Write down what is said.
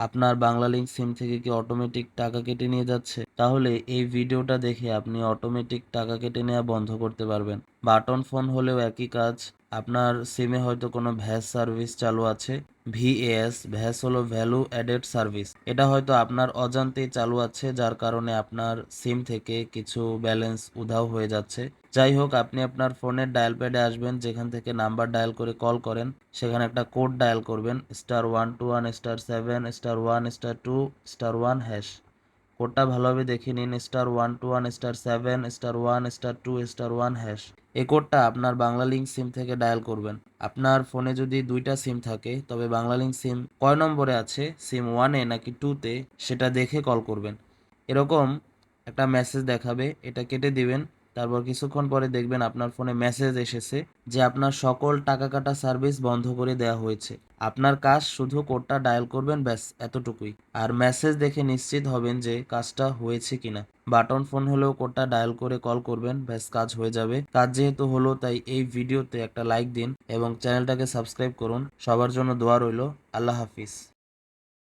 আপনার বাংলালিংক সিম থেকে কি অটোমেটিক টাকা কেটে নিয়ে যাচ্ছে? তাহলে এই ভিডিওটা দেখে আপনি অটোমেটিক টাকা কেটে নেওয়া বন্ধ করতে পারবেন। বাটন ফোন হলেও একই কাজ। আপনার সিমে হয়তো কোনো ভ্যাস সার্ভিস চালু আছে। ভিএএস, ভ্যাস হলো ভ্যালু অ্যাডেড সার্ভিস। এটা হয়তো আপনার অজান্তেই চালু আছে, যার কারণে আপনার সিম থেকে কিছু ব্যালেন্স উধাও হয়ে যাচ্ছে। যাই হোক, আপনি আপনার ফোনের ডায়াল প্যাডে আসবেন, যেখান থেকে নাম্বার ডায়াল করে কল করেন সেখানে একটা কোড ডায়াল করবেন, *121*7*1*2*1#। কোডটা ভালোভাবে দেখে নিন, *121*7*1*2*1#। এই কোডটা আপনার বাংলালিংক সিম থেকে ডায়াল করবেন। আপনার ফোনে যদি দুইটা সিম থাকে, তবে বাংলালিংক সিম কয় নম্বরে আছে, সিম 1-এ নাকি 2-তে, সেটা দেখে কল করবেন। এরকম একটা মেসেজ দেখাবে, এটা কেটে দিবেন। তারপর কিছুক্ষণ পরে দেখবেন আপনার ফোনে মেসেজ এসেছে যে আপনার সকল টাকা কাটা সার্ভিস বন্ধ করে দেওয়া হয়েছে। আপনার কাজ শুধু কোডটা ডায়াল করবেন, ব্যাস এতটুকুই। আর মেসেজ দেখে নিশ্চিত হবেন যে কাজটা হয়েছে কিনা। বাটন ফোন হলেও কোডটা ডায়াল করে কল করবেন, ব্যাস কাজ হয়ে যাবে। কাজ যেহেতু হলো, তাই এই ভিডিওতে একটা লাইক দিন এবং চ্যানেলটাকে সাবস্ক্রাইব করুন। সবার জন্য দোয়া রইল। আল্লাহ হাফিজ।